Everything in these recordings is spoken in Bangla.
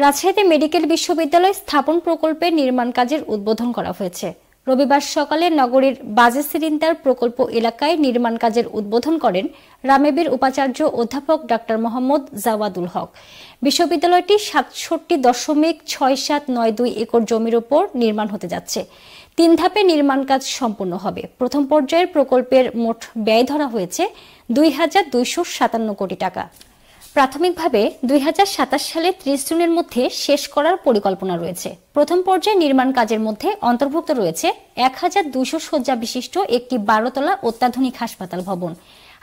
রাজশাহীতে মেডিকেল বিশ্ববিদ্যালয় স্থাপন প্রকল্পের নির্মাণ কাজের উদ্বোধন করা হয়েছে। রবিবার সকালে নগরীর বাজে সিলিন্ডার প্রকল্প এলাকায় নির্মাণ কাজের উদ্বোধন করেন রামেবীর উপাচার্য অধ্যাপক ডাক্তার মোহাম্মদ জাওয়াদুল হক। বিশ্ববিদ্যালয়টি ৬৭.৬৭৯২ একর জমির উপর নির্মাণ হতে যাচ্ছে। ৩ ধাপে নির্মাণ কাজ সম্পন্ন হবে। প্রথম পর্যায়ের প্রকল্পের মোট ব্যয় ধরা হয়েছে ২,২৫৭ কোটি টাকা। প্রাথমিকভাবে ২০২৭ সালে ৩০ জুনের মধ্যে শেষ করার পরিকল্পনা রয়েছে। প্রথম পর্যায়ে নির্মাণ কাজের মধ্যে অন্তর্ভুক্ত রয়েছে ১,২০০ শয্যা বিশিষ্ট একটি ১২তলা অত্যাধুনিক হাসপাতাল ভবন।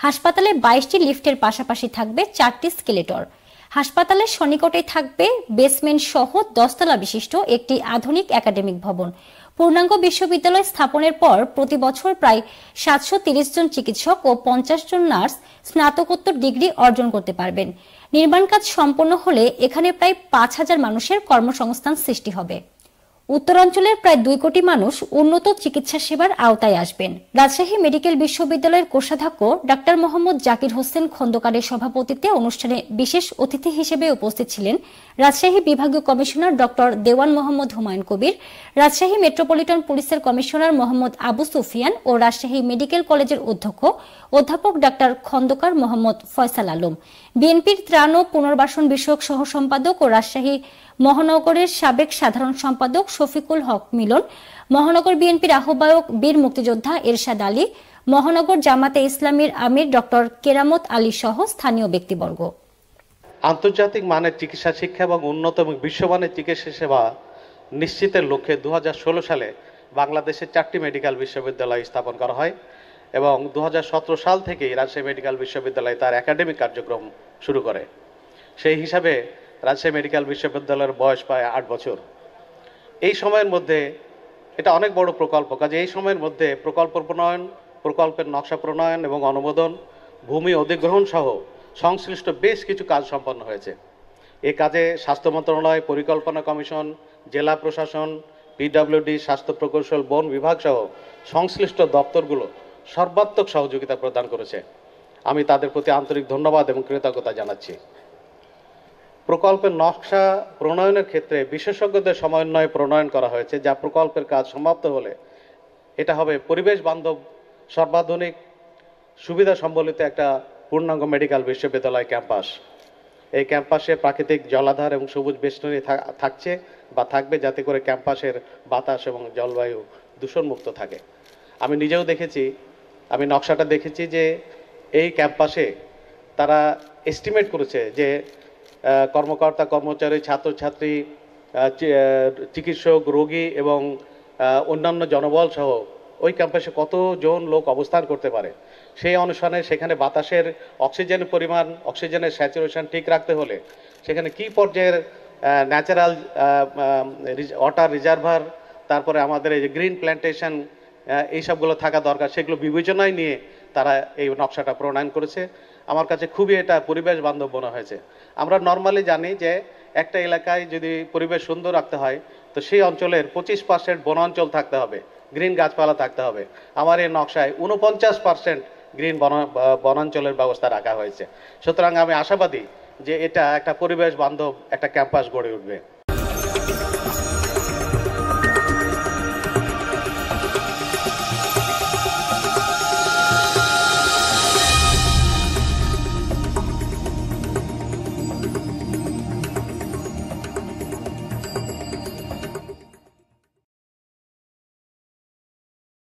হাসপাতালে ২২টি লিফটের পাশাপাশি থাকবে 4টি স্কেলেটর। হাসপাতালের সন্নিকটেই থাকবে বেসমেন্ট সহ 10 তলা বিশিষ্ট একটি আধুনিক একাডেমিক ভবন। পূর্ণাঙ্গ বিশ্ববিদ্যালয় স্থাপনের পর প্রতি বছর প্রায় ৭৩০ জন চিকিৎসক ও ৫০ জন নার্স স্নাতকোত্তর ডিগ্রি অর্জন করতে পারবেন। নির্মাণ কাজ সম্পন্ন হলে এখানে প্রায় ৫,০০০ মানুষের কর্মসংস্থান সৃষ্টি হবে। উত্তরাঞ্চলের প্রায় ২ কোটি মানুষ উন্নত চিকিৎসা সেবার আওতায় আসবেন। রাজশাহী মেডিকেল বিশ্ববিদ্যালয়ের কোষাধ্যক্ষ ডাক্তার মোহাম্মদ জাকির হোসেন খন্দকারের সভাপতিত্বে অনুষ্ঠানে বিশেষ অতিথি হিসেবে উপস্থিত ছিলেন রাজশাহী বিভাগীয় কমিশনার ডক্টর দেওয়ান মোহাম্মদ হুমায়ুন কবির, রাজশাহী মেট্রোপলিটন পুলিশের কমিশনার মোহাম্মদ আবু সুফিয়ান ও রাজশাহী মেডিকেল কলেজের অধ্যক্ষ অধ্যাপক ডাক্তার খন্দকার মোহাম্মদ ফয়সাল আলম। বিএনপির ত্রাণ ও পুনর্বাসন বিষয়ক সহ সম্পাদক ও রাজশাহী মহানগরের সাবেক সাধারণ সম্পাদক শফিকুল হক মিলন, মহানগর বিএনপির আহ্বায়ক বীর মুক্তিযোদ্ধা এরশাদ আলী, মহানগর জামাতে ইসলামীর আমির ডক্টর কেরামত আলী সহ স্থানীয় ব্যক্তিবর্গ। আন্তর্জাতিক মানের চিকিৎসা শিক্ষা এবং উন্নত এবং বিশ্বমানের চিকিৎসা সেবা নিশ্চিতের লক্ষ্যে ২০১৬ সালে বাংলাদেশে 4টি মেডিকেল বিশ্ববিদ্যালয় স্থাপন করা হয় এবং ২০১৭ সাল থেকেই রাজশাহী মেডিকেল বিশ্ববিদ্যালয় তার একাডেমিক কার্যক্রম শুরু করে। সেই হিসাবে রাজশাহী মেডিকেল বিশ্ববিদ্যালয়ের বয়স প্রায় 8 বছর। এই সময়ের মধ্যে এটা অনেক বড় প্রকল্প, কাজে এই সময়ের মধ্যে প্রকল্প প্রণয়ন, প্রকল্পের নকশা প্রণয়ন এবং অনুমোদন, ভূমি অধিগ্রহণ সহ সংশ্লিষ্ট বেশ কিছু কাজ সম্পন্ন হয়েছে। এই কাজে স্বাস্থ্য মন্ত্রণালয়, পরিকল্পনা কমিশন, জেলা প্রশাসন, পিডব্লিউডি, স্বাস্থ্য প্রকৌশল, বন বিভাগ সহ সংশ্লিষ্ট দপ্তরগুলো সর্বাত্মক সহযোগিতা প্রদান করেছে। আমি তাদের প্রতি আন্তরিক ধন্যবাদ এবং কৃতজ্ঞতা জানাচ্ছি। প্রকল্পের নকশা প্রণয়নের ক্ষেত্রে বিশেষজ্ঞদের সমন্বয়ে প্রণয়ন করা হয়েছে, যা প্রকল্পের কাজ সমাপ্ত হলে এটা হবে পরিবেশ বান্ধব, সর্বাধুনিক সুবিধা সম্বলিত একটা পূর্ণাঙ্গ মেডিকেল বিশ্ববিদ্যালয় ক্যাম্পাস। এই ক্যাম্পাসে প্রাকৃতিক জলাধার এবং সবুজ বেষ্টনী থাকছে বা থাকবে, যাতে করে ক্যাম্পাসের বাতাস এবং জলবায়ু দূষণমুক্ত থাকে। আমি নিজেও দেখেছি, আমি নকশাটা দেখেছি যে এই ক্যাম্পাসে তারা এস্টিমেট করেছে যে কর্মকর্তা, কর্মচারী, ছাত্রছাত্রী, চিকিৎসক, রোগী এবং অন্যান্য জনবল সহ ওই ক্যাম্পাসে কতজন লোক অবস্থান করতে পারে। সেই অনুসারে সেখানে বাতাসের অক্সিজেনের পরিমাণ, অক্সিজেনের স্যাচুরেশন ঠিক রাখতে হলে সেখানে কি পর্যায়ের ন্যাচারাল ওয়াটার রিজার্ভার, তারপরে আমাদের এই যে গ্রিন প্ল্যান্টেশন, এইসবগুলো থাকা দরকার, সেগুলো বিবেচনায় নিয়ে তারা এই নকশাটা প্রণয়ন করেছে। আমার কাছে খুবই এটা পরিবেশ বান্ধব মনে হয়েছে। আমরা নর্মালি জানি যে একটা এলাকায় যদি পরিবেশ সুন্দর রাখতে হয় তো সেই অঞ্চলের 25% বনাঞ্চল থাকতে হবে, গ্রিন গাছপালা থাকতে হবে। আমার এই নকশায় 49% গ্রিন বনাঞ্চলের ব্যবস্থা রাখা হয়েছে। সুতরাং আমি আশাবাদী যে এটা একটা পরিবেশ বান্ধব একটা ক্যাম্পাস গড়ে উঠবে।